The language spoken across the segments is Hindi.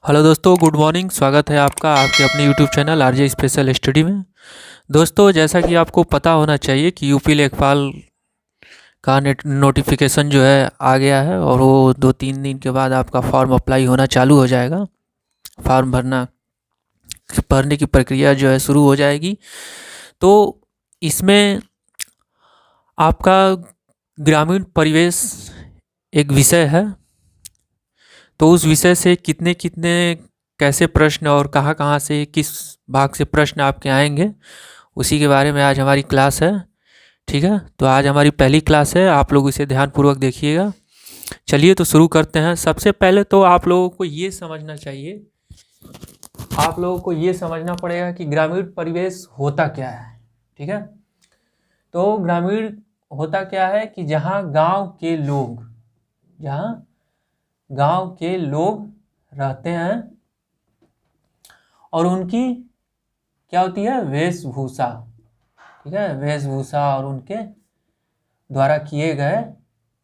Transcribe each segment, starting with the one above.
हेलो दोस्तों, गुड मॉर्निंग। स्वागत है आपका आपके अपने YouTube channel RJ special study में। दोस्तों, जैसा कि आपको पता होना चाहिए कि यूपी लेखपाल का नोटिफिकेशन जो है आ गया है और वो 2-3 दिन के बाद आपका फॉर्म अप्लाई होना चालू हो जाएगा। फॉर्म भरने की प्रक्रिया जो है शुरू हो जाएगी। तो इसमें आपका ग्रामीण परिवेश एक विषय है। तो उस विषय से कितने कितने कैसे प्रश्न और कहाँ कहाँ से किस भाग से प्रश्न आपके आएंगे, उसी के बारे में आज हमारी क्लास है। ठीक है, तो आज हमारी पहली क्लास है, आप लोग इसे ध्यानपूर्वक देखिएगा। चलिए तो शुरू करते हैं। सबसे पहले तो आप लोगों को ये समझना चाहिए, आप लोगों को ये समझना पड़ेगा कि ग्रामीण परिवेश होता क्या है। ठीक है, तो ग्रामीण होता क्या है कि जहाँ गांव के लोग रहते हैं और उनकी क्या होती है, वेशभूषा। ठीक है, वेशभूषा और उनके द्वारा किए गए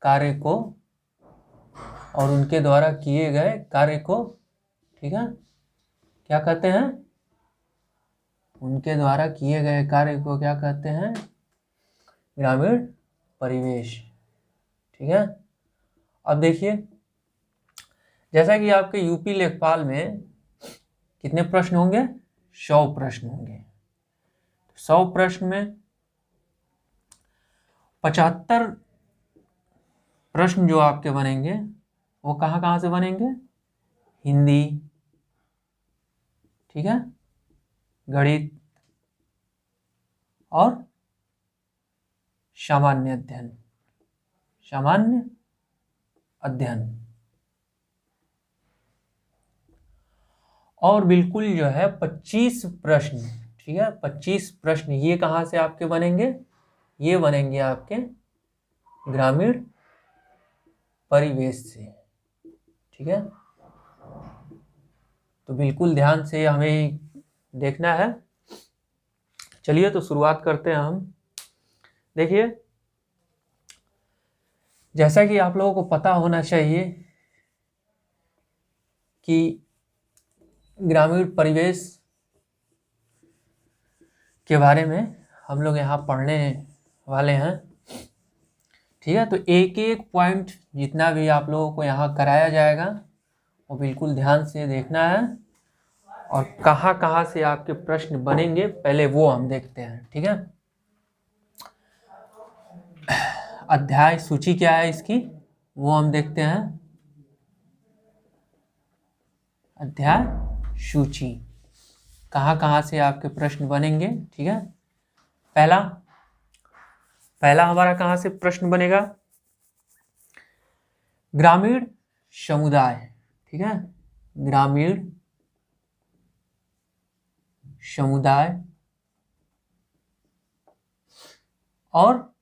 कार्य को ठीक है, क्या कहते हैं, उनके द्वारा किए गए कार्य को क्या कहते हैं, ग्रामीण परिवेश। ठीक है, अब देखिए, जैसा कि आपके यूपी लेखपाल में कितने प्रश्न होंगे, 100 प्रश्न होंगे। 100 प्रश्न में 75 प्रश्न जो आपके बनेंगे वो कहाँ कहाँ से बनेंगे, हिंदी, ठीक है, गणित और सामान्य अध्ययन और बिल्कुल जो है 25 प्रश्न। ठीक है, 25 प्रश्न ये कहाँ से आपके बनेंगे, ये बनेंगे आपके ग्रामीण परिवेश से। ठीक है, तो बिल्कुल ध्यान से हमें देखना है। चलिए तो शुरुआत करते हैं हम। देखिए, जैसा कि आप लोगों को पता होना चाहिए कि ग्रामीण परिवेश के बारे में हम लोग यहाँ पढ़ने वाले हैं। ठीक है, तो एक एक पॉइंट जितना भी आप लोगों को यहाँ कराया जाएगा वो बिल्कुल ध्यान से देखना है और कहाँ कहाँ से आपके प्रश्न बनेंगे पहले वो हम देखते हैं। ठीक है, अध्याय सूची क्या है इसकी वो हम देखते हैं। अध्याय सूची कहाँ कहाँ से आपके प्रश्न बनेंगे। ठीक है, पहला हमारा कहाँ से प्रश्न बनेगा, ग्रामीण समुदाय। ठीक है, ग्रामीण समुदाय और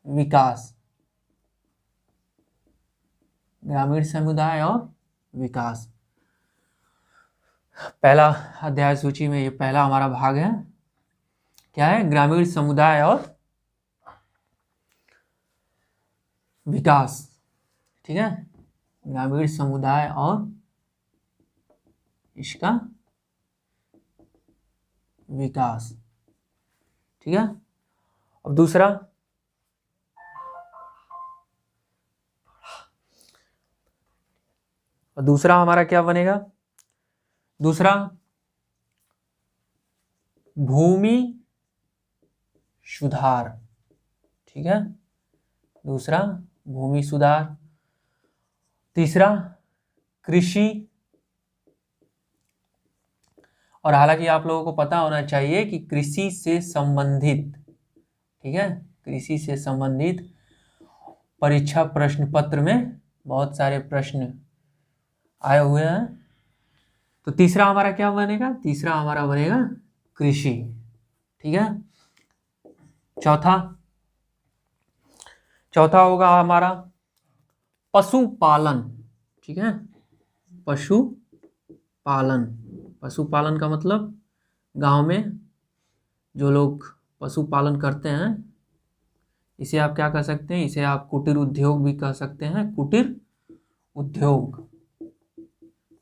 विकास, ग्रामीण समुदाय और विकास। पहला अध्याय सूची में ये पहला हमारा भाग है, क्या है, ग्रामीण समुदाय और विकास। ठीक है, ग्रामीण समुदाय और इसका विकास। ठीक है, अब दूसरा हमारा क्या बनेगा, दूसरा भूमि सुधार। ठीक है, दूसरा भूमि सुधार। तीसरा कृषि, और हालांकि आप लोगों को पता होना चाहिए कि कृषि से संबंधित, ठीक है, कृषि से संबंधित परीक्षा प्रश्न पत्र में बहुत सारे प्रश्न आए हुए हैं। तो तीसरा हमारा क्या बनेगा, तीसरा हमारा बनेगा कृषि। ठीक है, चौथा होगा हमारा पशुपालन। ठीक है, पशुपालन का मतलब गांव में जो लोग पशुपालन करते हैं इसे आप क्या कह सकते हैं, इसे आप कुटीर उद्योग भी कह सकते हैं, कुटीर उद्योग।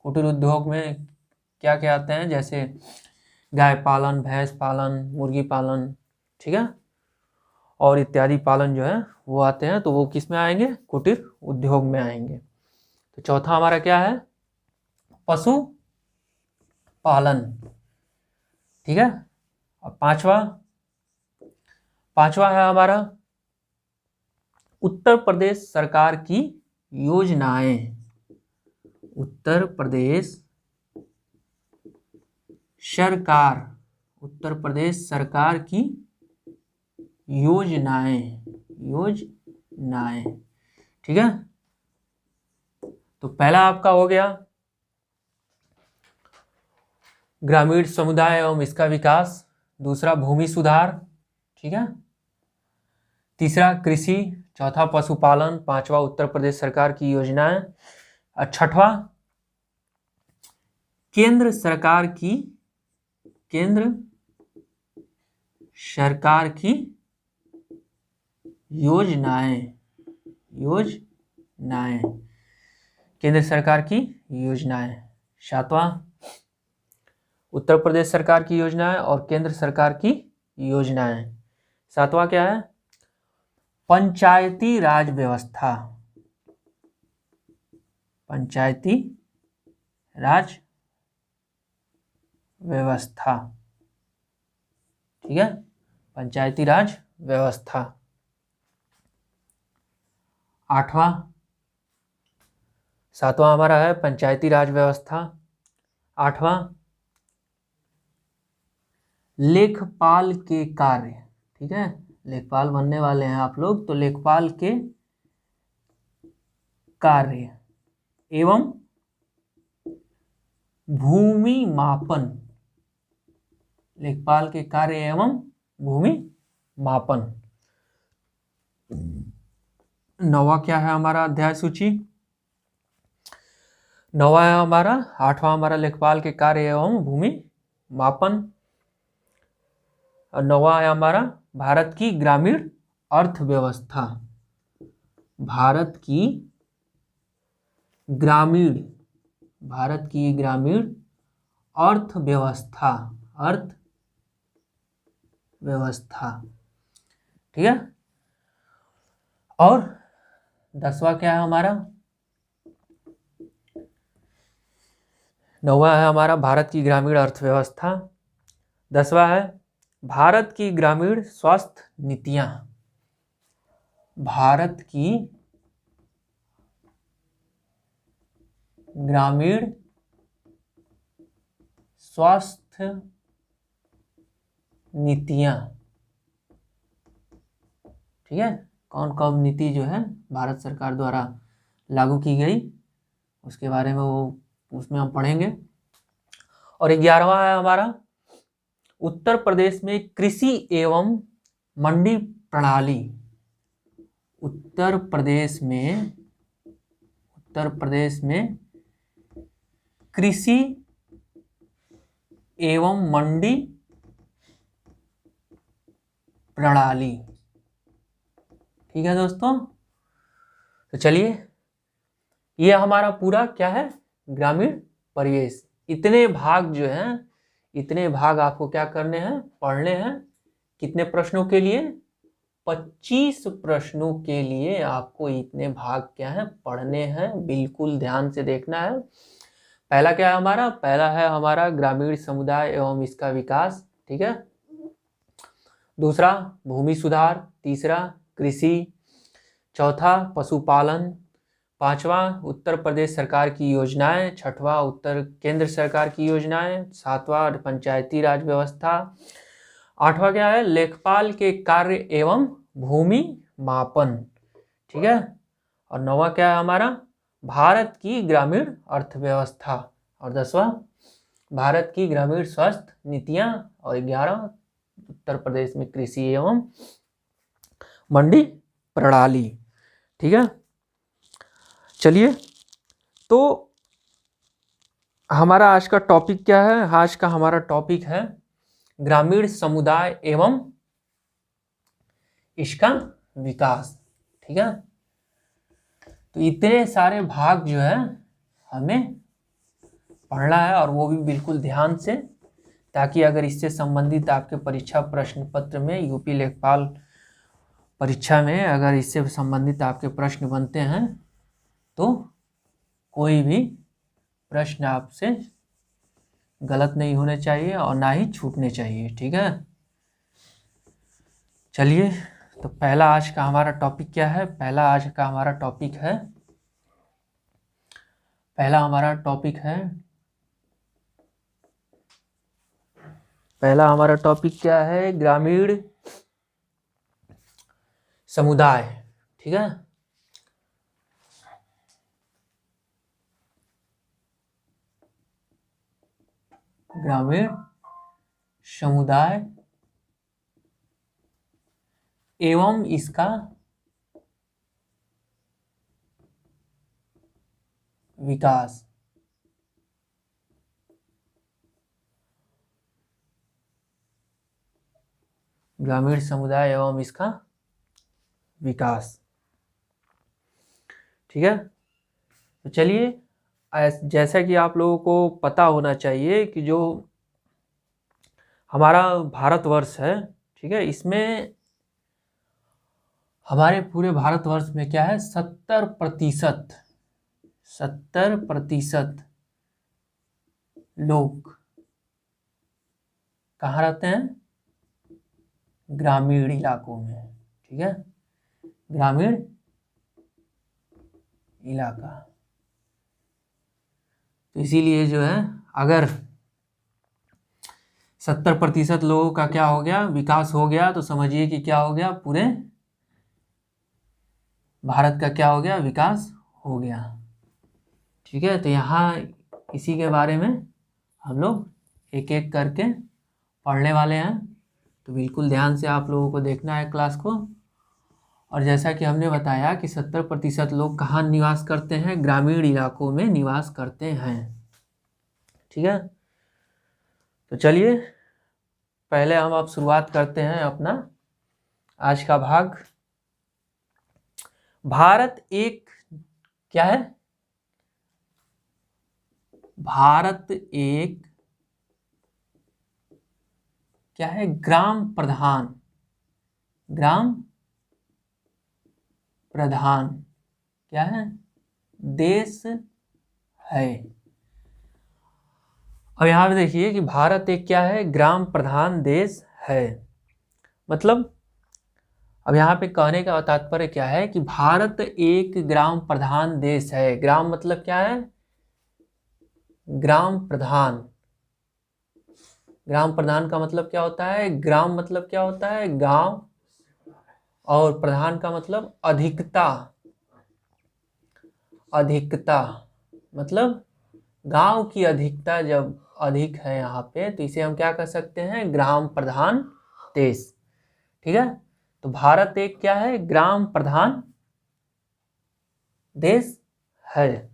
कुटीर उद्योग में क्या क्या आते हैं, जैसे गाय पालन, भैंस पालन, मुर्गी पालन, ठीक है, और इत्यादि पालन जो है वो आते हैं, तो वो किस में आएंगे, कुटीर उद्योग में आएंगे। तो चौथा हमारा क्या है, पशु पालन, ठीक है। और पांचवा है हमारा उत्तर प्रदेश सरकार की योजनाएं। उत्तर प्रदेश सरकार की योजनाएं, ठीक है। तो पहला आपका हो गया ग्रामीण समुदाय एवं इसका विकास, दूसरा भूमि सुधार, ठीक है, तीसरा कृषि, चौथा पशुपालन, पांचवा उत्तर प्रदेश सरकार की योजनाएं, और छठवा केंद्र सरकार की योजनाएं, केंद्र सरकार की योजनाएं। सातवां उत्तर प्रदेश सरकार की योजनाएं और केंद्र सरकार की योजनाएं। सातवां क्या है, पंचायती राज व्यवस्था, पंचायती राज व्यवस्था, ठीक है, पंचायती राज व्यवस्था। सातवां हमारा है पंचायती राज व्यवस्था। आठवां लेखपाल के कार्य, ठीक है, लेखपाल बनने वाले हैं आप लोग, तो लेखपाल के कार्य एवं भूमि मापन, लेखपाल के कार्य एवं भूमि मापन। नौवां क्या है हमारा अध्याय सूची, नौवां है हमारा, आठवां हमारा लेखपाल के कार्य एवं भूमि मापन, और नौवां है हमारा भारत की ग्रामीण अर्थव्यवस्था, भारत की ग्रामीण अर्थव्यवस्था, ठीक है। और 10वां क्या है हमारा, 9वां है हमारा भारत की ग्रामीण अर्थव्यवस्था। 10वां है भारत की ग्रामीण स्वास्थ्य नीतियां, भारत की ग्रामीण स्वास्थ्य नीतियां, ठीक है, कौन कौन नीति जो है भारत सरकार द्वारा लागू की गई उसके बारे में उसमें हम पढ़ेंगे। और 11वां है हमारा उत्तर प्रदेश में कृषि एवं मंडी प्रणाली, उत्तर प्रदेश में कृषि एवं मंडी प्रणाली, ठीक है दोस्तों। तो चलिए, ये हमारा पूरा क्या है, ग्रामीण परिवेश। इतने भाग जो हैं, इतने भाग आपको क्या करने हैं, पढ़ने हैं। कितने प्रश्नों के लिए, 25 प्रश्नों के लिए आपको इतने भाग क्या है, पढ़ने हैं। बिल्कुल ध्यान से देखना है। पहला क्या है हमारा, पहला है हमारा ग्रामीण समुदाय एवं इसका विकास, ठीक है। दूसरा भूमि सुधार, तीसरा कृषि, चौथा पशुपालन, पांचवा उत्तर प्रदेश सरकार की योजनाएं, छठवां केंद्र सरकार की योजनाएं, सातवां पंचायती राज व्यवस्था, आठवां क्या है, लेखपाल के कार्य एवं भूमि मापन, ठीक है। और नौवां क्या है हमारा, भारत की ग्रामीण अर्थव्यवस्था, और 10वां भारत की ग्रामीण स्वास्थ्य नीतियां, और 11वां उत्तर प्रदेश में कृषि एवं मंडी प्रणाली, ठीक है। चलिए, तो हमारा आज का टॉपिक क्या है, आज का हमारा टॉपिक है ग्रामीण समुदाय एवं इसका विकास, ठीक है। तो इतने सारे भाग जो है हमें पढ़ना है, और वो भी बिल्कुल ध्यान से, ताकि अगर इससे संबंधित आपके परीक्षा प्रश्न पत्र में, यूपी लेखपाल परीक्षा में अगर इससे संबंधित आपके प्रश्न बनते हैं तो कोई भी प्रश्न आपसे गलत नहीं होने चाहिए और ना ही छूटने चाहिए। ठीक है, चलिए, तो पहला आज का हमारा टॉपिक क्या है? पहला हमारा टॉपिक क्या है? ग्रामीण समुदाय। ठीक है, ग्रामीण समुदाय एवं इसका विकास। ग्रामीण समुदाय एवं इसका विकास। ठीक है, तो चलिए, जैसा कि आप लोगों को पता होना चाहिए कि जो हमारा भारतवर्ष है, ठीक है, इसमें हमारे पूरे भारतवर्ष में क्या है? 70% लोग कहाँ रहते हैं? ग्रामीण इलाकों में। ठीक है, ग्रामीण इलाका। तो इसीलिए जो है, अगर 70% लोगों का क्या हो गया? विकास हो गया, तो समझिए कि क्या हो गया? पूरे भारत का क्या हो गया? विकास हो गया। ठीक है, तो यहाँ इसी के बारे में हम लोग एक एक करके पढ़ने वाले हैं, तो बिल्कुल ध्यान से आप लोगों को देखना है क्लास को। और जैसा कि हमने बताया कि 70% लोग कहाँ निवास करते हैं? ग्रामीण इलाकों में निवास करते हैं। ठीक है, तो चलिए, पहले हम अब शुरुआत करते हैं अपना आज का भाग। भारत एक क्या है? भारत एक क्या है? ग्राम प्रधान क्या है? देश है। अब यहाँ पे देखिए कि भारत एक क्या है? ग्राम प्रधान देश है। मतलब अब यहाँ पे कहने का तात्पर्य क्या है कि भारत एक ग्राम प्रधान देश है। ग्राम मतलब क्या है? ग्राम प्रधान। ग्राम प्रधान का मतलब क्या होता है? ग्राम मतलब क्या होता है? गांव, और प्रधान का मतलब अधिकता। मतलब गांव की अधिकता जब अधिक है यहाँ पे, तो इसे हम क्या कर सकते हैं? ग्राम प्रधान देश। ठीक है, तो भारत एक क्या है? ग्राम प्रधान देश है।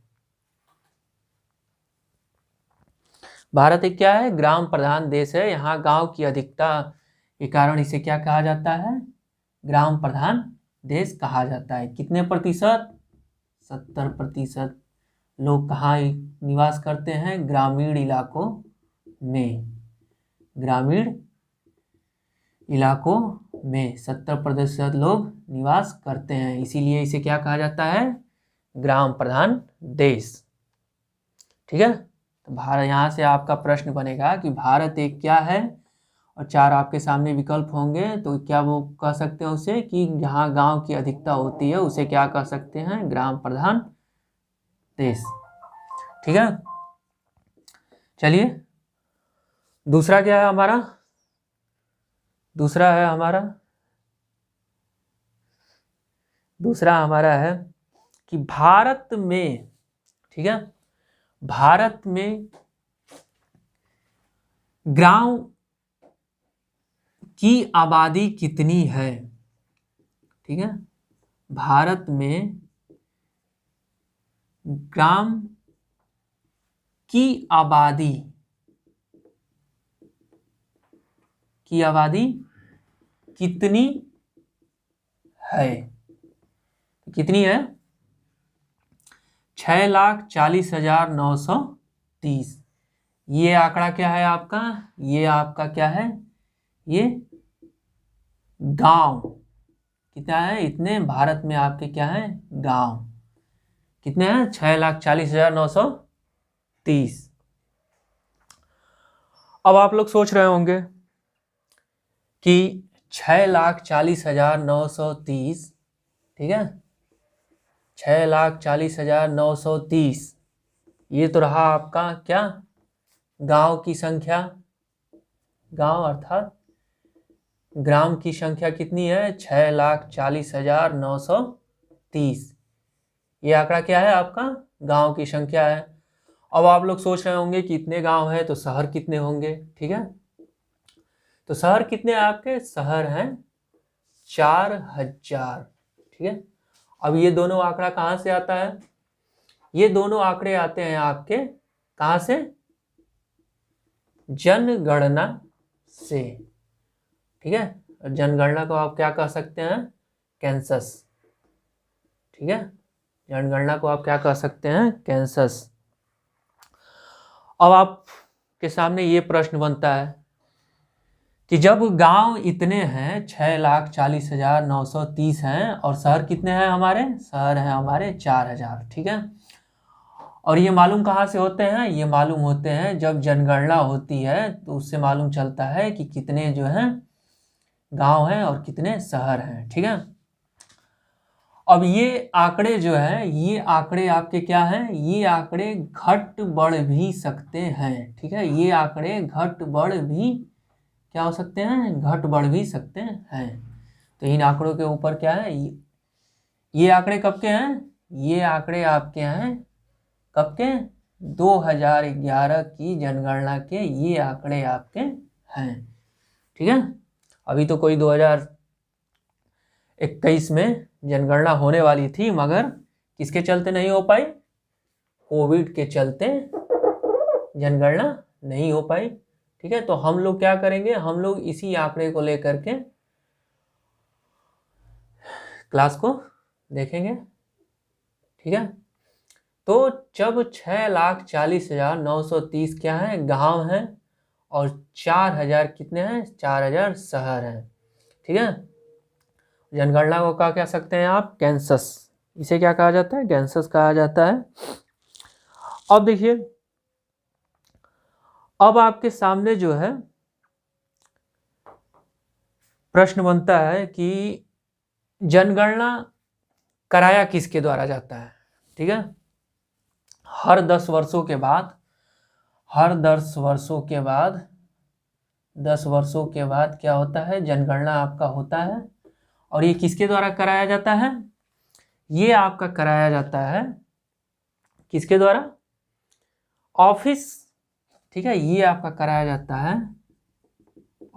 भारत एक क्या है? ग्राम प्रधान देश है। यहाँ गांव की अधिकता के कारण इसे क्या कहा जाता है? ग्राम प्रधान देश कहा जाता है। कितने प्रतिशत? 70% लोग कहाँ निवास करते हैं? ग्रामीण इलाकों में। ग्रामीण इलाकों में 70% लोग निवास करते हैं, इसीलिए इसे क्या कहा जाता है? ग्राम प्रधान देश। ठीक है, तो भारत, यहाँ से आपका प्रश्न बनेगा कि भारत एक क्या है, और 4 आपके सामने विकल्प होंगे, तो क्या वो कह सकते हैं उसे कि जहाँ गांव की अधिकता होती है उसे क्या कह सकते हैं? ग्राम प्रधान देश। ठीक है, चलिए, दूसरा क्या है हमारा? दूसरा हमारा है कि भारत में, ठीक है, भारत में गांव की आबादी कितनी है? ठीक है, भारत में ग्राम की आबादी कितनी है? कितनी है? 6,40,930। ये आंकड़ा क्या है आपका, ये आपका क्या है, ये गांव कितना है, इतने भारत में आपके क्या है गांव कितने हैं, 6,40,930। अब आप लोग सोच रहे होंगे कि 6,40,930, ठीक है, 6,40,930 ये तो रहा आपका क्या, गांव की संख्या, गांव अर्थात ग्राम की संख्या कितनी है, 6,40,930। ये आंकड़ा क्या है आपका, गांव की संख्या है। अब आप लोग सोच रहे होंगे कि इतने गांव है तो शहर कितने होंगे, ठीक है, तो शहर कितने हैं आपके, शहर हैं 4,000, ठीक है। अब ये दोनों आंकड़ा कहाँ से आता है, ये दोनों आंकड़े आते हैं आपके कहाँ से, जनगणना से, ठीक है। जनगणना को आप क्या कह सकते हैं, कैंसस, ठीक है, जनगणना को आप क्या कह सकते हैं, कैंसस। अब आपके सामने ये प्रश्न बनता है कि जब गांव इतने हैं 6,40,930 हैं और शहर कितने हैं हमारे, शहर हैं हमारे 4,000, ठीक है। और ये मालूम कहाँ से होते हैं, ये मालूम होते हैं जब जनगणना होती है तो उससे मालूम चलता है कि कितने जो हैं गांव हैं और कितने शहर हैं, ठीक है। अब ये आंकड़े जो हैं, ये आंकड़े आपके क्या हैं, ये आंकड़े घट बढ़ भी सकते हैं, ठीक है, ये आंकड़े घट बढ़ भी क्या हो सकते हैं, घट बढ़ भी सकते हैं। तो इन आंकड़ों के ऊपर क्या है, ये आंकड़े कब के हैं, ये आंकड़े आपके हैं कब के, 2011 की जनगणना के ये आंकड़े आपके हैं, ठीक है। अभी तो कोई 2021 में जनगणना होने वाली थी मगर किसके चलते नहीं हो पाई, कोविड के चलते जनगणना नहीं हो पाई, ठीक है। तो हम लोग क्या करेंगे, हम लोग इसी आंकड़े को लेकर के क्लास को देखेंगे, ठीक है। तो जब 6,40,930 क्या है गांव हैं और 4,000 कितने हैं, 4,000 शहर हैं, ठीक है। जनगणना को क्या कह सकते हैं आप, कैंसस, इसे क्या कहा जाता है, कैंसस कहा जाता है। अब देखिए, अब आपके सामने जो है प्रश्न बनता है कि जनगणना कराया किसके द्वारा जाता है, ठीक है। हर 10 वर्षों के बाद, हर 10 वर्षों के बाद, 10 वर्षों के बाद क्या होता है, जनगणना आपका होता है। और ये किसके द्वारा कराया जाता है, ये आपका कराया जाता है किसके द्वारा, ऑफिस, ठीक है, ये आपका कराया जाता है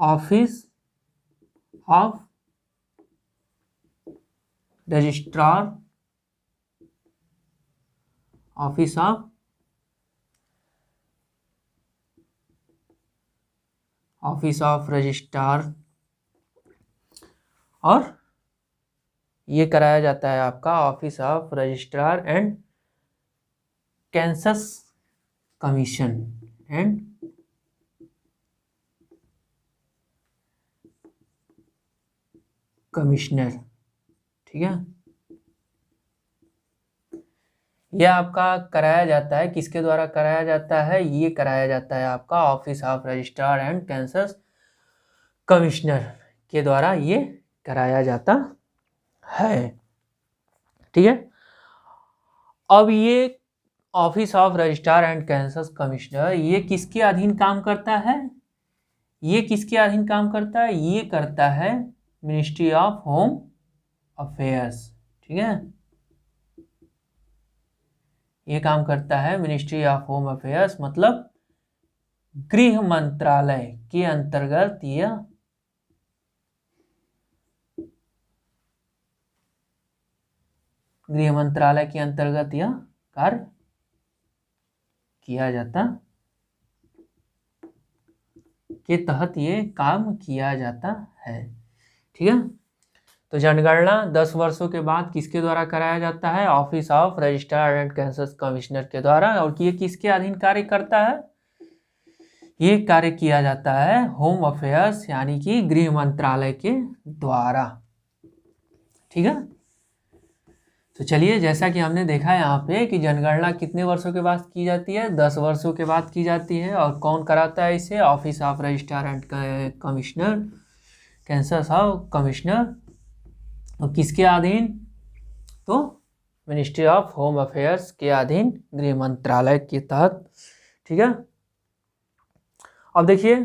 office of registrar, office of registrar, और ये कराया जाता है आपका office of registrar and Kansas commission and commissioner, ठीक है। यह आपका कराया जाता है किसके द्वारा कराया जाता है, ये कराया जाता है आपका office of registrar and Kansas commissioner के द्वारा ये कराया जाता है, ठीक है। अब ये office of registrar and Kansas commissioner ये किसके अधीन काम करता है, ये किसके अधीन काम करता है, ये करता है मिनिस्ट्री ऑफ होम अफेयर्स, ठीक है, ये काम करता है मिनिस्ट्री ऑफ होम अफेयर्स, मतलब गृह मंत्रालय के अंतर्गत यह गृह मंत्रालय के अंतर्गत यह कार्य किया जाता, के तहत ये काम किया जाता है, ठीक है। तो जनगणना 10 वर्षों के बाद किसके द्वारा कराया जाता है, office of registrar and Kansas commissioner के द्वारा। और ये किसके अधीन कार्य करता है, ये कार्य किया जाता है होम अफेयर्स यानी कि गृह मंत्रालय के द्वारा। ठीक है, तो चलिए, जैसा कि हमने देखा यहाँ पे कि जनगणना कितने वर्षों के बाद की जाती है, 10 वर्षों के बाद की जाती है। और कौन कराता है इसे? Office of registrar and commissioner, Kansas of commissioner. और किसके अधीन? तो मिनिस्ट्री ऑफ होम अफेयर्स के अधीन, गृह मंत्रालय के तहत। ठीक है, अब देखिए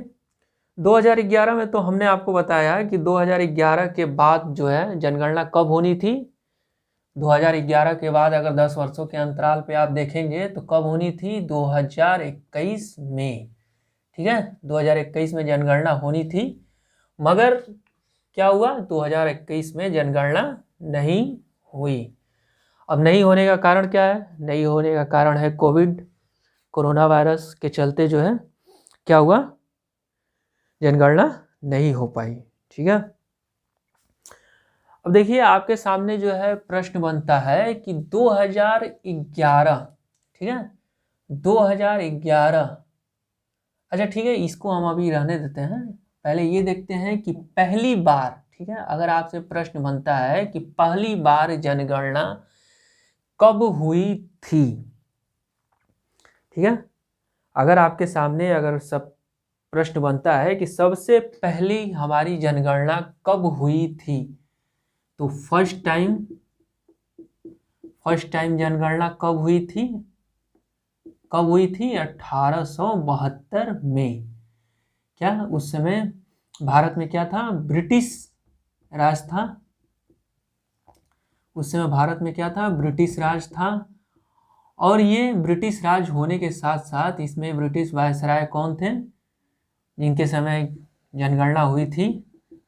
2011 में तो हमने आपको बताया कि 2011 के बाद जो है जनगणना कब होनी थी। 2011 के बाद अगर 10 वर्षों के अंतराल पे आप देखेंगे तो कब होनी थी? 2021 में। ठीक है, 2021 में जनगणना होनी थी, मगर क्या हुआ? 2021 में जनगणना नहीं हुई। अब नहीं होने का कारण क्या है? नहीं होने का कारण है कोरोना वायरस के चलते जो है क्या हुआ? जनगणना नहीं हो पाई। ठीक है, अब देखिए आपके सामने जो है प्रश्न बनता है कि 2011, ठीक है, 2011, अच्छा ठीक है, इसको हम अभी रहने देते हैं। पहले ये देखते हैं कि पहली बार, ठीक है, अगर आपसे प्रश्न बनता है कि पहली बार जनगणना कब हुई थी, ठीक है, अगर आपके सामने अगर सब प्रश्न बनता है कि सबसे पहली हमारी जनगणना कब हुई थी, तो फर्स्ट टाइम जनगणना कब हुई थी? कब हुई थी? 1872 में। क्या उस समय भारत में क्या था? ब्रिटिश राज था। उस समय भारत में क्या था? ब्रिटिश राज था। और ये ब्रिटिश राज होने के साथ साथ इसमें ब्रिटिश वायसराय कौन थे जिनके समय जनगणना हुई थी?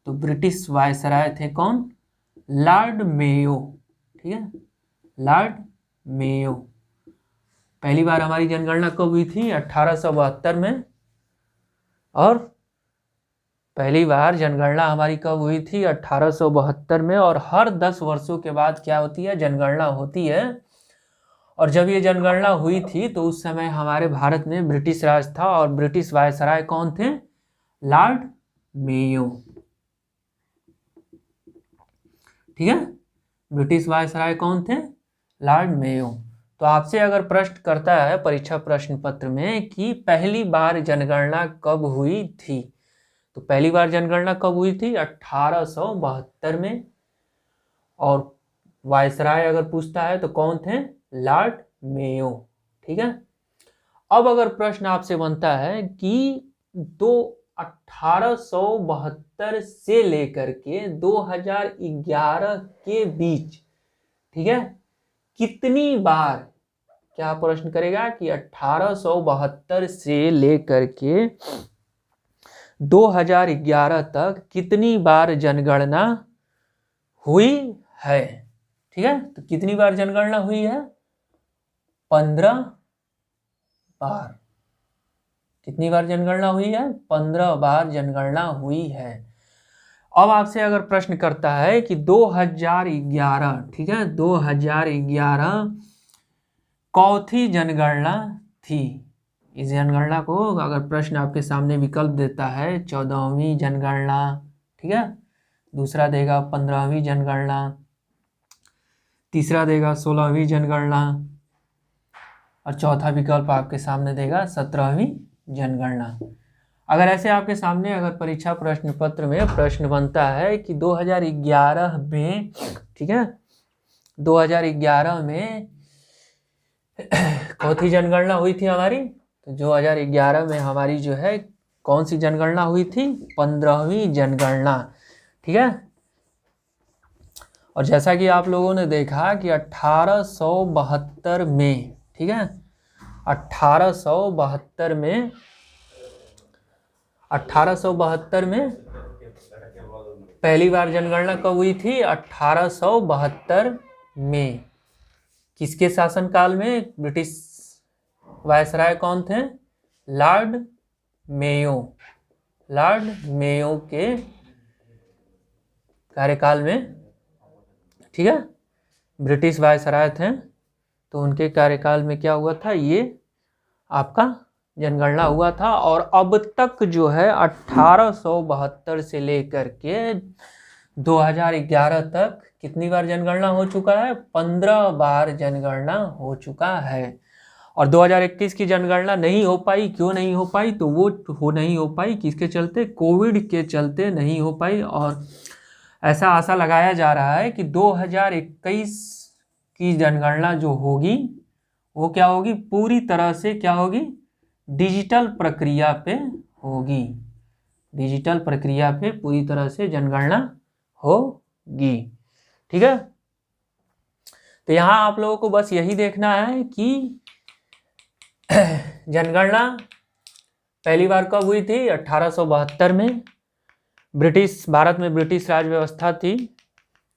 तो ब्रिटिश वायसराय थे कौन? Lord Mayo. ठीक है, लॉर्ड मेयो। पहली बार हमारी जनगणना कब हुई थी? 1872 में। और पहली बार जनगणना हमारी कब हुई थी? 1872 में। और हर 10 वर्षों के बाद क्या होती है? जनगणना होती है। और जब ये जनगणना हुई थी तो उस समय हमारे भारत में ब्रिटिश राज था और ब्रिटिश वायसराय कौन थे? Lord Mayo. ठीक है, ब्रिटिश वायसराय कौन थे? Lord Mayo. तो आपसे अगर प्रश्न करता है परीक्षा प्रश्न पत्र में कि पहली बार जनगणना कब हुई थी, तो पहली बार जनगणना कब हुई थी? 1872 में। और वायसराय अगर पूछता है तो कौन थे? Lord Mayo. ठीक है, अब अगर प्रश्न आपसे बनता है कि 1872 से लेकर के 2011 के बीच, ठीक है, कितनी बार, क्या प्रश्न करेगा कि 1872 से लेकर के 2011 तक कितनी बार जनगणना हुई है। ठीक है, तो कितनी बार जनगणना हुई है? 15 बार। कितनी बार जनगणना हुई है? 15 बार जनगणना हुई है। अब आपसे अगर प्रश्न करता है कि 2011, ठीक है, 2011 कौथी जनगणना थी, इस जनगणना को अगर प्रश्न आपके सामने विकल्प देता है 14वीं जनगणना, ठीक है, दूसरा देगा 15वीं जनगणना, तीसरा देगा 16वीं जनगणना और चौथा विकल्प आपके सामने देगा 17वीं जनगणना। अगर ऐसे आपके सामने अगर परीक्षा प्रश्न पत्र में प्रश्न बनता है कि 2011 में, ठीक है, 2011 में कौन सी जनगणना हुई थी हमारी, तो 2011 में हमारी जो है कौन सी जनगणना हुई थी? 15वीं जनगणना। ठीक है, और जैसा कि आप लोगों ने देखा कि 1872 में, ठीक है, 1872 में पहली बार जनगणना कब हुई थी? 1872 में। किसके शासनकाल में? ब्रिटिश वायसराय कौन थे? Lord Mayo. लॉर्ड मेयो के कार्यकाल में, ठीक है, ब्रिटिश वायसराय थे, तो उनके कार्यकाल में क्या हुआ था? ये आपका जनगणना हुआ था। और अब तक जो है 1872 से लेकर के 2011 तक कितनी बार जनगणना हो चुका है? 15 बार जनगणना हो चुका है। और 2021 की जनगणना नहीं हो पाई। क्यों नहीं हो पाई? तो वो नहीं हो पाई किसके चलते? कोविड के चलते नहीं हो पाई। और ऐसा आशा लगाया जा रहा है कि 2021 की जनगणना जो होगी वो क्या होगी? पूरी तरह से क्या होगी? डिजिटल प्रक्रिया पे होगी। डिजिटल प्रक्रिया पे पूरी तरह से जनगणना होगी। ठीक है, तो यहाँ आप लोगों को बस यही देखना है कि जनगणना पहली बार कब हुई थी? 1872 में। भारत में ब्रिटिश राज व्यवस्था थी।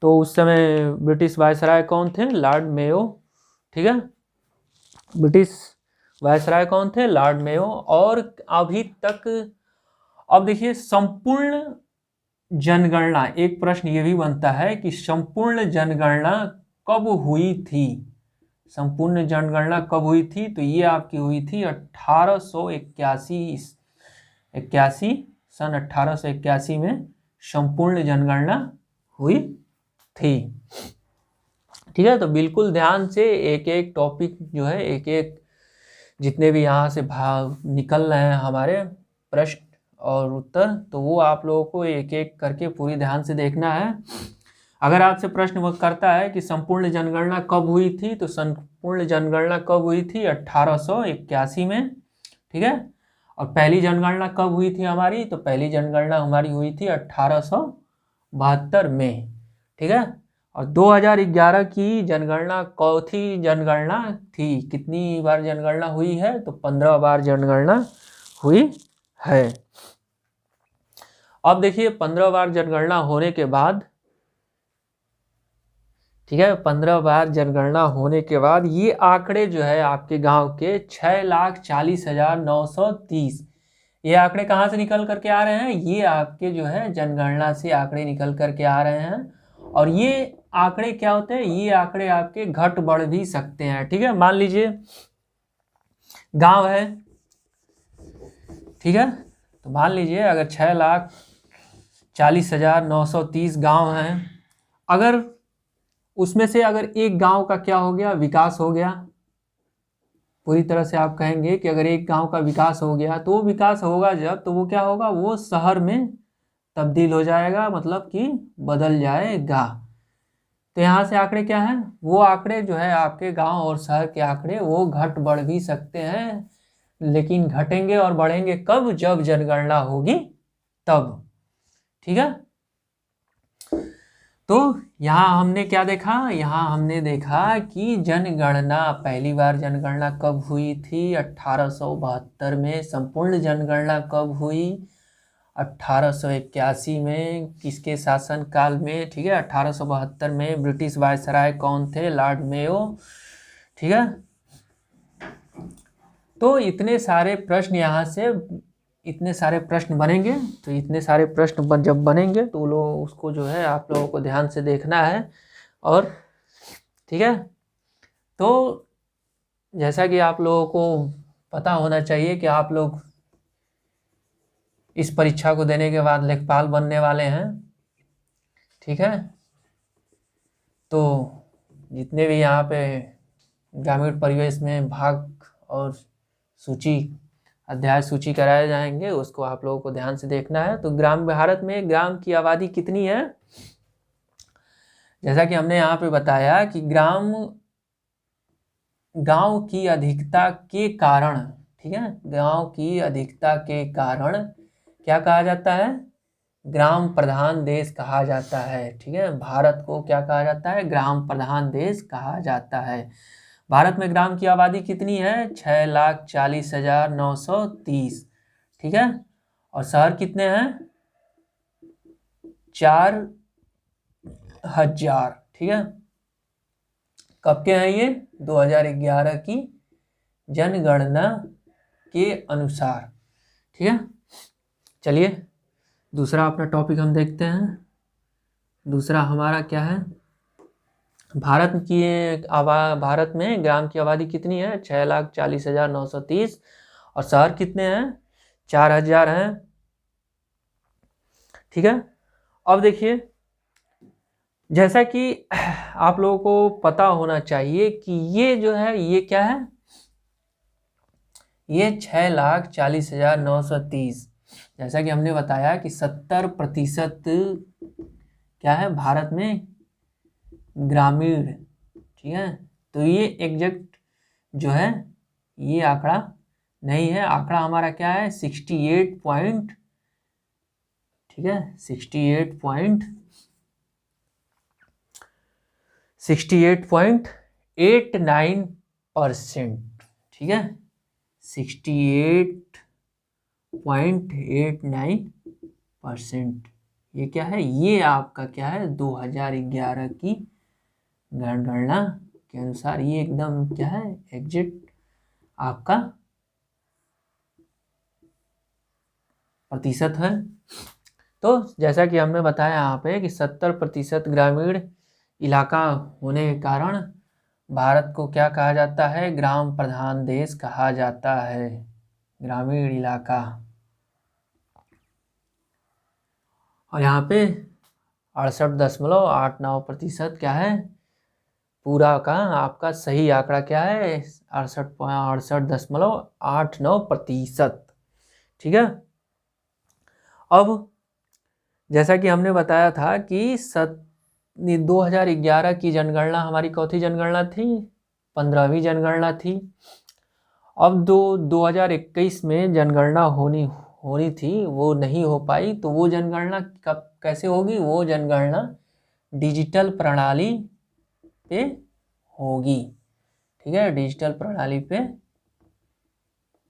तो उस समय ब्रिटिश वायसराय कौन थे? Lord Mayo. ठीक है, ब्रिटिश वायसराय कौन थे? Lord Mayo. और अभी तक, अब देखिए, संपूर्ण जनगणना, एक प्रश्न ये भी बनता है कि संपूर्ण जनगणना कब हुई थी? संपूर्ण जनगणना कब हुई थी? तो ये आपकी हुई थी 1881 सन 1881 में संपूर्ण जनगणना हुई थी। ठीक है, तो बिल्कुल ध्यान से एक एक टॉपिक जो है, एक एक जितने भी यहाँ से भाग निकल रहे हैं हमारे प्रश्न और उत्तर, तो वो आप लोगों को एक एक करके पूरी ध्यान से देखना है। अगर आपसे प्रश्न वो करता है कि संपूर्ण जनगणना कब हुई थी, तो संपूर्ण जनगणना कब हुई थी? 1881 में। ठीक है, और पहली जनगणना कब हुई थी हमारी? तो पहली जनगणना हमारी हुई थी 1872 में। ठीक है, और 2011 की जनगणना चौथी जनगणना थी। कितनी बार जनगणना हुई है? तो 15 बार जनगणना हुई है। अब देखिए, 15 बार जनगणना होने के बाद, ठीक है, 15 बार जनगणना होने के बाद ये आंकड़े जो है आपके गांव के 6,40,930, ये आंकड़े कहाँ से निकल करके आ रहे हैं? ये आपके जो है जनगणना से आंकड़े निकल करके आ रहे हैं। और ये आंकड़े क्या होते हैं? ये आंकड़े आपके घट बढ़ भी सकते हैं। ठीक है, मान लीजिए गांव है, ठीक है, तो मान लीजिए अगर 6,40,930 गांव हैं, अगर उसमें से अगर एक गांव का क्या हो गया? विकास हो गया। पूरी तरह से आप कहेंगे कि अगर एक गांव का विकास हो गया, तो वो विकास होगा जब, तो वो क्या होगा? वो शहर में तब्दील हो जाएगा, मतलब कि बदल जाएगा। तो यहाँ से आंकड़े क्या है? वो आंकड़े जो है आपके गांव और शहर के आंकड़े वो घट बढ़ भी सकते हैं, लेकिन घटेंगे और बढ़ेंगे कब? जब जनगणना होगी तब। ठीक है, तो यहाँ हमने क्या देखा? यहाँ हमने देखा कि जनगणना, पहली बार जनगणना कब हुई थी? 1872 में। संपूर्ण जनगणना कब हुई? 1881 में। किसके शासन काल में? ठीक है, 1872 में। ब्रिटिश वायसराय कौन थे? Lord Mayo. ठीक है, तो इतने सारे प्रश्न यहाँ से, इतने सारे प्रश्न बनेंगे। तो इतने सारे प्रश्न जब बनेंगे तो लोग उसको जो है आप लोगों को ध्यान से देखना है। और ठीक है, तो जैसा कि आप लोगों को पता होना चाहिए कि आप लोग इस परीक्षा को देने के बाद लेखपाल बनने वाले हैं। ठीक है, तो जितने भी यहाँ पे ग्रामीण परिवेश में भाग और अध्याय सूची कराए जाएंगे, उसको आप लोगों को ध्यान से देखना है। तो भारत में ग्राम की आबादी कितनी है? जैसा कि हमने यहाँ पे बताया कि गांव की अधिकता के कारण, ठीक है, गांव की अधिकता के कारण क्या कहा जाता है? ग्राम प्रधान देश कहा जाता है। ठीक है, भारत को क्या कहा जाता है? ग्राम प्रधान देश कहा जाता है। भारत में ग्राम की आबादी कितनी है? 6,40,930। ठीक है, और शहर कितने हैं? 4,000। ठीक है, कब के हैं ये? 2011 की जनगणना के अनुसार। ठीक है, चलिए दूसरा अपना टॉपिक हम देखते हैं। दूसरा हमारा क्या है? भारत में ग्राम की आबादी कितनी है? 6,40,930। और शहर कितने हैं, 4000 हैं। ठीक है। अब देखिए, जैसा कि आप लोगों को पता होना चाहिए कि ये जो है ये क्या है, ये 6,40,930। जैसा कि हमने बताया कि 70% क्या है भारत में ग्रामीण। ठीक है, तो ये एग्जैक्ट जो है ये आंकड़ा नहीं है, आंकड़ा हमारा क्या है 68 पॉइंट, ठीक है 68.89%। ठीक है 68.89%। ये क्या है, ये आपका क्या है 2011 की जनगणना के अनुसार ये एकदम क्या है एग्जैक्ट आपका प्रतिशत है। तो जैसा कि हमने बताया यहाँ पे कि 70% ग्रामीण इलाका होने के कारण भारत को क्या कहा जाता है, ग्राम प्रधान देश कहा जाता है, ग्रामीण इलाका। और यहाँ पे 68.89% क्या है पूरा का आपका सही आंकड़ा क्या है 68.89%। ठीक है। अब जैसा कि हमने बताया था कि 2011 की जनगणना हमारी कौथी जनगणना थी, 15वीं जनगणना थी। अब 2021 में जनगणना होनी थी, वो नहीं हो पाई, तो वो जनगणना कब कैसे होगी, वो जनगणना डिजिटल प्रणाली पे होगी। ठीक है, डिजिटल प्रणाली पे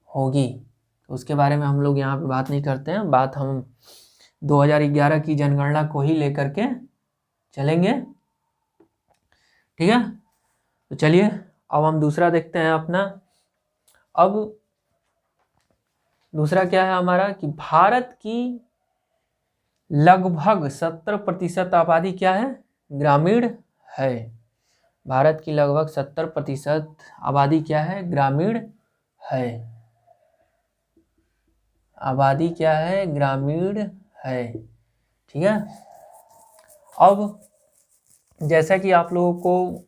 होगी, तो उसके बारे में हम लोग यहाँ पे बात नहीं करते हैं, बात हम 2011 की जनगणना को ही लेकर के चलेंगे। ठीक है, तो चलिए अब हम दूसरा देखते हैं अपना। अब दूसरा क्या है हमारा कि भारत की लगभग 70% आबादी क्या है ग्रामीण है। भारत की लगभग 70% आबादी क्या है ग्रामीण है, आबादी क्या है ग्रामीण है। ठीक है। अब जैसा कि आप लोगों को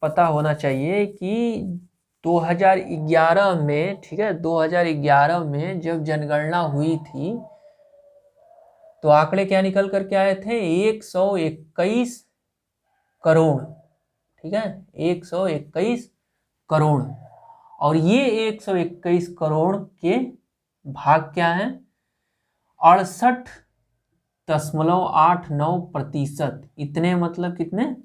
पता होना चाहिए कि 2011 में, ठीक है 2011 में जब जनगणना हुई थी तो आंकड़े क्या निकल करके आए थे 121 करोड़। ठीक है 121 करोड़। और ये 121 करोड़ के भाग क्या है 68.89%। इतने मतलब कितने,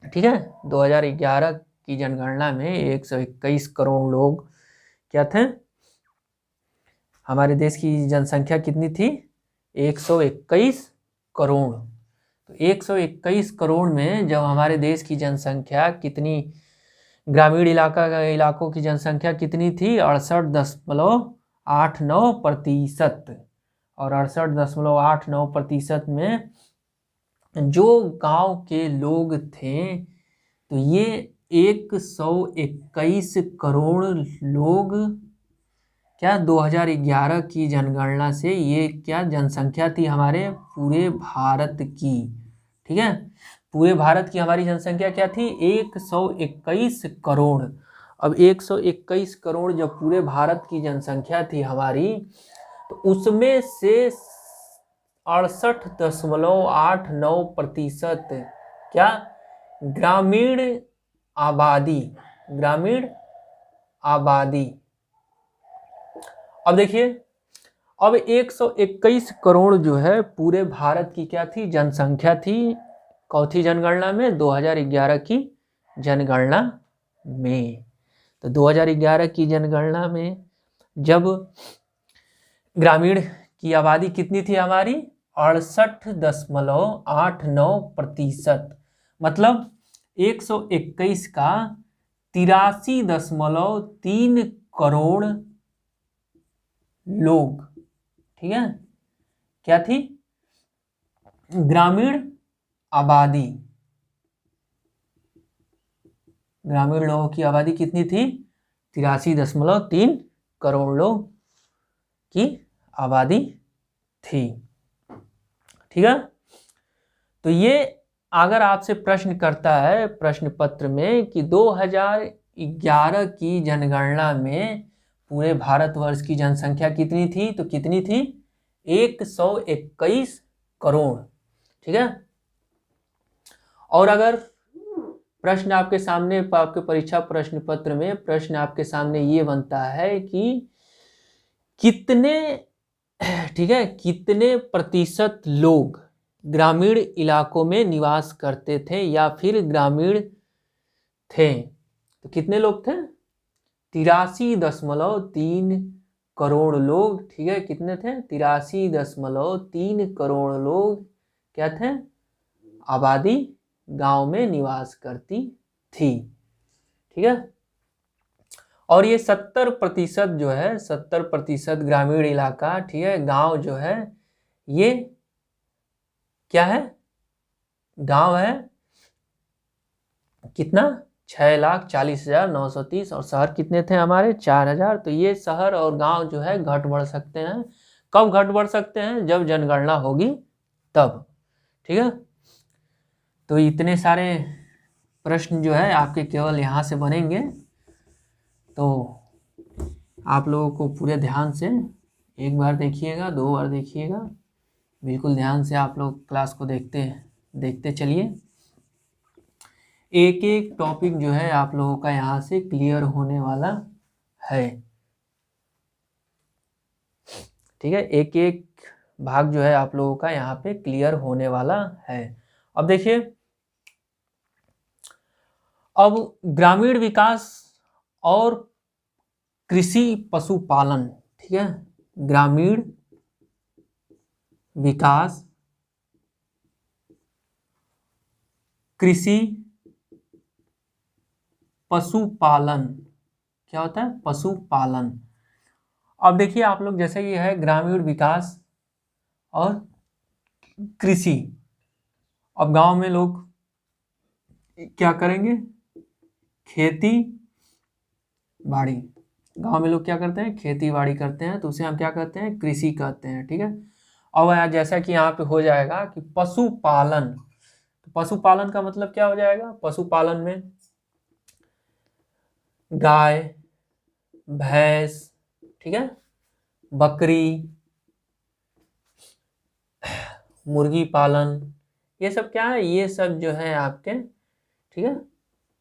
ठीक है 2011 की जनगणना में 121 करोड़ लोग क्या थे, हमारे देश की जनसंख्या कितनी थी 121 करोड़। तो 121 करोड़ में जब हमारे देश की जनसंख्या कितनी, ग्रामीण इलाकों की जनसंख्या कितनी थी 68.89%। और 68.89% में जो गांव के लोग थे तो ये 121 करोड़ लोग क्या 2011 की जनगणना से ये क्या जनसंख्या थी हमारे पूरे भारत की। ठीक है, पूरे भारत की हमारी जनसंख्या क्या थी 121 करोड़। अब 121 करोड़ जब पूरे भारत की जनसंख्या थी हमारी, तो उसमें से 68.89% क्या ग्रामीण आबादी, ग्रामीण आबादी। अब देखिए, अब 121 करोड़ जो है पूरे भारत की क्या थी जनसंख्या थी, कौथी जनगणना में 2011 की जनगणना में। तो 2011 की जनगणना में जब ग्रामीण की आबादी कितनी थी हमारी 68.89%, मतलब 121 का 83.3 करोड़ लोग, ठीक है क्या थी ग्रामीण आबादी। ग्रामीण लोगों की आबादी कितनी थी 83.3 करोड़ लोग की आबादी थी। ठीक है, तो ये अगर आपसे प्रश्न करता है प्रश्न पत्र में कि 2011 की जनगणना में पूरे भारतवर्ष की जनसंख्या कितनी थी, तो कितनी थी? 121 करोड़। ठीक है, और अगर प्रश्न आपके सामने, आपके परीक्षा प्रश्न पत्र में प्रश्न आपके सामने ये बनता है कि कितने, ठीक है, कितने प्रतिशत लोग ग्रामीण इलाकों में निवास करते थे या फिर ग्रामीण थे, तो कितने लोग थे? 83.3 करोड़ लोग। ठीक है, कितने थे? 83.3 करोड़ लोग क्या थे? आबादी गांव में निवास करती थी। ठीक है, और ये 70% जो है, 70% ग्रामीण इलाका, ठीक है, गांव जो है ये क्या है? गांव है कितना? 6,40,930, और शहर कितने थे हमारे? 4,000। तो ये शहर और गांव जो है घट बढ़ सकते हैं। कब घट बढ़ सकते हैं? जब जनगणना होगी तब। ठीक है, तो इतने सारे प्रश्न जो है आपके केवल यहाँ से बनेंगे, तो आप लोगों को पूरे ध्यान से एक बार देखिएगा, 2 बार देखिएगा, बिल्कुल ध्यान से आप लोग क्लास को देखते चलिए। एक एक टॉपिक जो है आप लोगों का यहाँ से क्लियर होने वाला है। ठीक है, एक एक भाग जो है आप लोगों का यहाँ पे क्लियर होने वाला है। अब देखिए, अब ग्रामीण विकास और कृषि पशुपालन। ठीक है, ग्रामीण विकास, कृषि पशुपालन। क्या होता है? पशुपालन। अब देखिए आप लोग, जैसे ये है ग्रामीण विकास और कृषि। अब गांव में लोग क्या करेंगे? खेती बाड़ी। गांव में लोग क्या करते हैं? खेती बाड़ी करते हैं, तो उसे हम क्या कहते हैं? कृषि कहते हैं। ठीक है, अब जैसा कि यहाँ पे हो जाएगा कि पशुपालन, तो पशुपालन का मतलब क्या हो जाएगा? पशुपालन में गाय, भैंस, ठीक है, बकरी, मुर्गी पालन, ये सब क्या है? ये सब जो है आपके, ठीक है,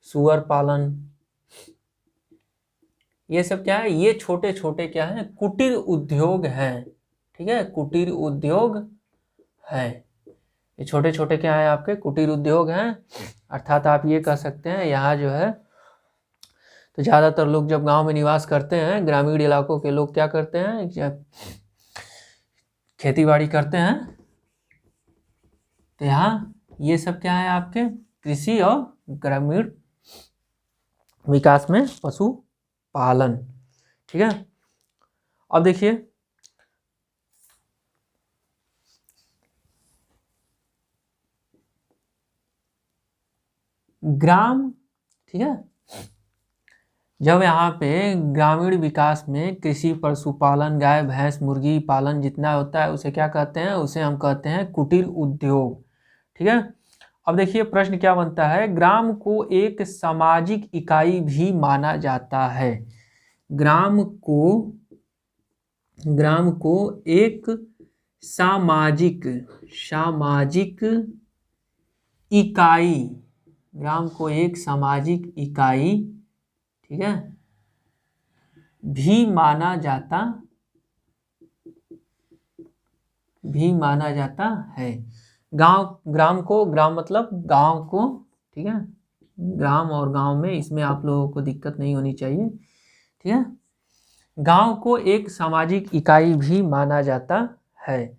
सुअर पालन, ये सब क्या है? ये छोटे छोटे क्या है? कुटीर उद्योग हैं। ठीक है, कुटीर उद्योग है। ये छोटे छोटे क्या है? आपके कुटीर उद्योग हैं। अर्थात आप ये कह सकते हैं यहाँ जो है, तो ज़्यादातर लोग जब गांव में निवास करते हैं, ग्रामीण इलाकों के लोग क्या करते हैं? जब खेती बाड़ी करते हैं, तो यहाँ ये सब क्या है? आपके कृषि और ग्रामीण विकास में पशुपालन। ठीक है, अब देखिए, ग्राम, ठीक है, जब यहाँ पे ग्रामीण विकास में कृषि पशुपालन, गाय भैंस मुर्गी पालन जितना होता है उसे क्या कहते हैं? उसे हम कहते हैं कुटीर उद्योग। ठीक है, अब देखिए प्रश्न क्या बनता है? ग्राम को एक सामाजिक इकाई भी माना जाता है। ग्राम को एक सामाजिक इकाई, ग्राम को एक सामाजिक इकाई, ठीक है, भी माना जाता है। ग्राम मतलब गांव को, ठीक है, ग्राम और गांव में, इसमें आप लोगों को दिक्कत नहीं होनी चाहिए। ठीक है, गांव को एक सामाजिक इकाई भी माना जाता है।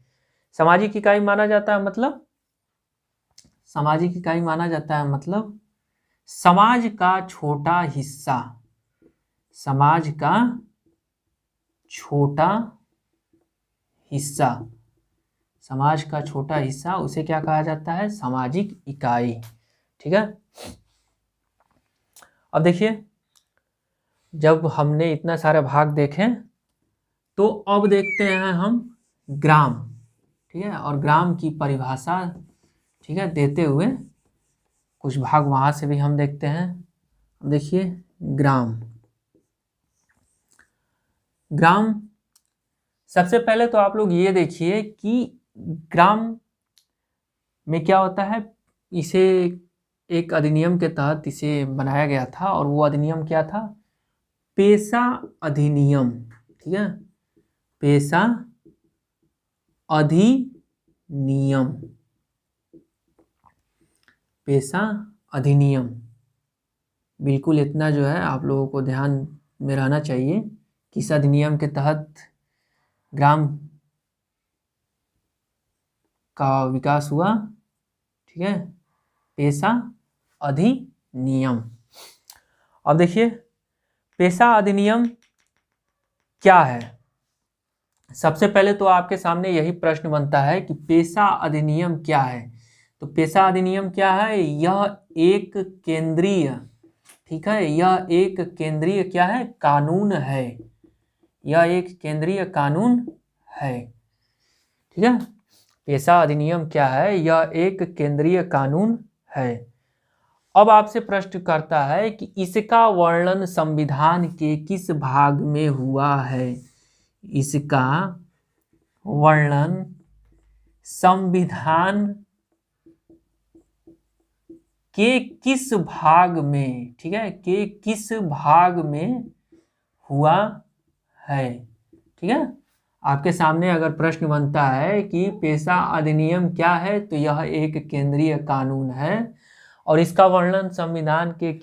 सामाजिक इकाई माना जाता है मतलब, सामाजिक इकाई माना जाता है मतलब समाज का छोटा हिस्सा, समाज का छोटा हिस्सा, समाज का छोटा हिस्सा, उसे क्या कहा जाता है? सामाजिक इकाई। ठीक है, अब देखिए, जब हमने इतना सारे भाग देखे, तो अब देखते हैं हम ग्राम, ठीक है, और ग्राम की परिभाषा, ठीक है, देते हुए कुछ भाग वहाँ से भी हम देखते हैं। देखिए ग्राम, ग्राम सबसे पहले तो आप लोग ये देखिए कि ग्राम में क्या होता है। इसे एक अधिनियम के तहत इसे बनाया गया था, और वो अधिनियम क्या था? पेशा अधिनियम, ठीक है, पेशा अधिनियम, पेशा अधिनियम। बिल्कुल इतना जो है आप लोगों को ध्यान में रहना चाहिए, किस अधिनियम के तहत ग्राम का विकास हुआ, ठीक है, पेशा अधिनियम। अब देखिए पेशा अधिनियम क्या है। सबसे पहले तो आपके सामने यही प्रश्न बनता है कि पेशा अधिनियम क्या है। तो पेशा अधिनियम क्या है? यह एक केंद्रीय, ठीक है, यह एक केंद्रीय क्या है? कानून है। यह एक केंद्रीय कानून है, ठीक है। पेशा अधिनियम क्या है? यह एक केंद्रीय कानून है। अब आपसे प्रश्न करता है कि इसका वर्णन संविधान के किस भाग में हुआ है? इसका वर्णन संविधान के किस भाग में, ठीक है, के किस भाग में हुआ है, ठीक है। आपके सामने अगर प्रश्न बनता है कि पेशा अधिनियम क्या है, तो यह एक केंद्रीय कानून है और इसका वर्णन संविधान के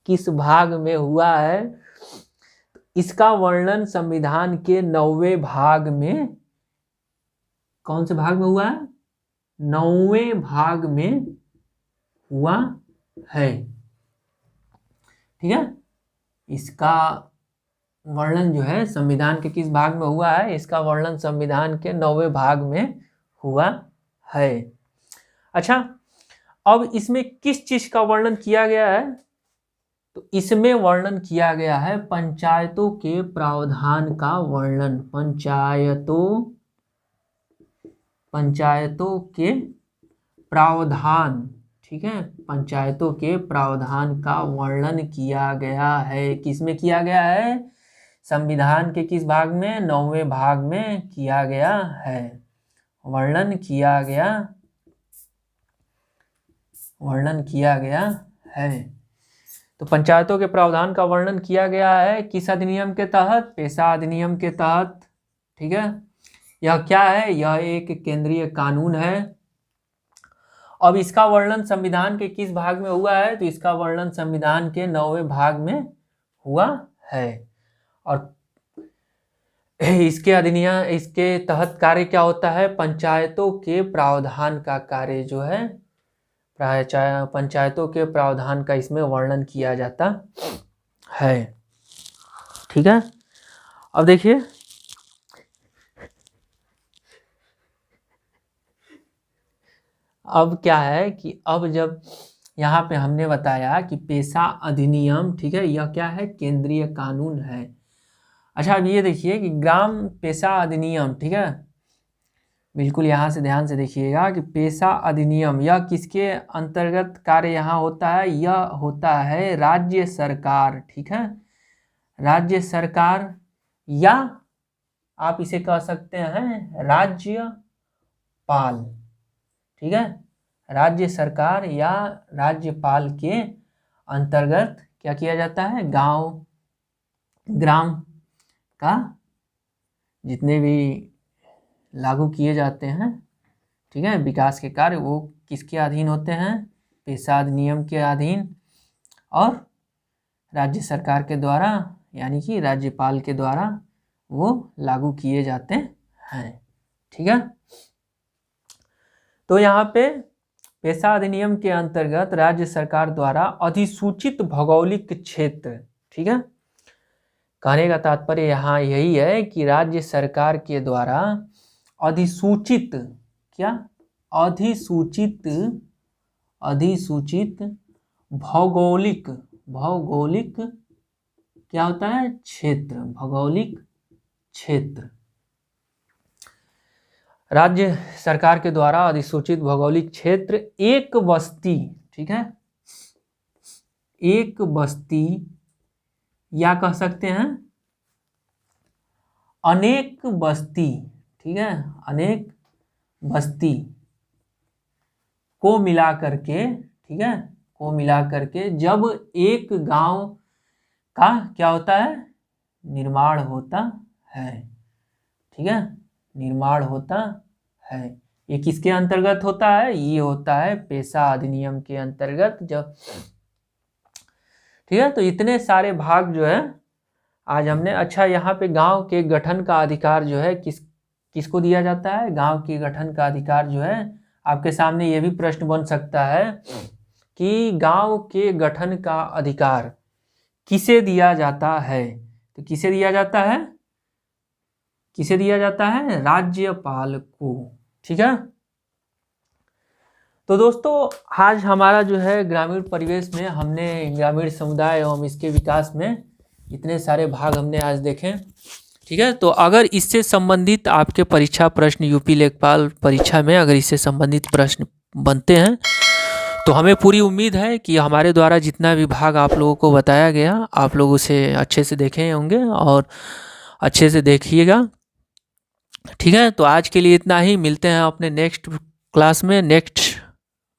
किस भाग में हुआ है। इसका वर्णन संविधान के 9वें भाग में, कौन से भाग में हुआ है? 9वें भाग में हुआ है, ठीक है। इसका वर्णन जो है संविधान के किस भाग में हुआ है? इसका वर्णन संविधान के 9वें भाग में हुआ है। अच्छा, अब इसमें किस चीज का वर्णन किया गया है? तो इसमें वर्णन किया गया है पंचायतों के प्रावधान का वर्णन। पंचायतों के प्रावधान, ठीक है, पंचायतों के प्रावधान का वर्णन किया गया है। किसमें किया गया है? संविधान के किस भाग में? 9वें भाग में किया गया है, वर्णन किया गया है। तो पंचायतों के प्रावधान का वर्णन किया गया है किस अधिनियम के तहत? पेशा अधिनियम के तहत, ठीक है। यह क्या है? यह एक केंद्रीय कानून है। अब इसका वर्णन संविधान के किस भाग में हुआ है? तो इसका वर्णन संविधान के 9वें भाग में हुआ है। और इसके तहत कार्य क्या होता है? पंचायतों के प्रावधान का कार्य जो है, पंचायतों के प्रावधान का इसमें वर्णन किया जाता है, ठीक है। अब देखिए अब क्या है कि अब जब यहाँ पे हमने बताया कि पेशा अधिनियम, ठीक है, यह क्या है? केंद्रीय कानून है। अच्छा, अब ये देखिए कि ग्राम पेशा अधिनियम, ठीक है, बिल्कुल यहाँ से ध्यान से देखिएगा कि पेशा अधिनियम यह किसके अंतर्गत कार्य यहाँ होता है? यह होता है राज्य सरकार, ठीक है, राज्य सरकार, या आप इसे कह सकते हैं राज्यपाल, ठीक है, राज्य सरकार या राज्यपाल के अंतर्गत क्या किया जाता है? ग्राम का जितने भी लागू किए जाते हैं, ठीक है, विकास के कार्य, वो किसके अधीन होते हैं? पेशा अधिनियम के अधीन, और राज्य सरकार के द्वारा यानी कि राज्यपाल के द्वारा वो लागू किए जाते हैं, ठीक है। तो यहाँ पे पेशा अधिनियम के अंतर्गत राज्य सरकार द्वारा अधिसूचित भौगोलिक क्षेत्र, ठीक है, कहने का तात्पर्य यहाँ यही है कि राज्य सरकार के द्वारा अधिसूचित, क्या? अधिसूचित भौगोलिक क्या होता है? क्षेत्र, भौगोलिक क्षेत्र। राज्य सरकार के द्वारा अधिसूचित भौगोलिक क्षेत्र एक बस्ती, ठीक है, एक बस्ती या कह सकते हैं अनेक बस्ती, ठीक है, अनेक बस्ती को मिला करके, ठीक है, को मिला करके जब एक गांव का क्या होता है? निर्माण होता है, ठीक है, निर्माण होता है। ये किसके अंतर्गत होता है? ये होता है पेशा अधिनियम के अंतर्गत। जब, ठीक है, तो इतने सारे भाग जो है आज हमने। अच्छा, यहाँ पे गांव के गठन का अधिकार जो है किसको दिया जाता है? गांव के गठन का अधिकार जो है, आपके सामने ये भी प्रश्न बन सकता है कि गांव के गठन का अधिकार किसे दिया जाता है? तो किसे दिया जाता है? किसे दिया जाता है? राज्यपाल को, ठीक है। तो दोस्तों, आज हमारा जो है ग्रामीण परिवेश में हमने ग्रामीण समुदाय एवं इसके विकास में इतने सारे भाग हमने आज देखे, ठीक है। तो अगर इससे संबंधित आपके परीक्षा प्रश्न, यूपी लेखपाल परीक्षा में अगर इससे संबंधित प्रश्न बनते हैं तो हमें पूरी उम्मीद है कि हमारे द्वारा जितना भी भाग आप लोगों को बताया गया, आप लोग उसे अच्छे से देखे होंगे और अच्छे से देखिएगा, ठीक है। तो आज के लिए इतना ही, मिलते हैं अपने नेक्स्ट क्लास में नेक्स्ट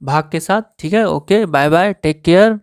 भाग के साथ, ठीक है। Okay, bye bye, take care.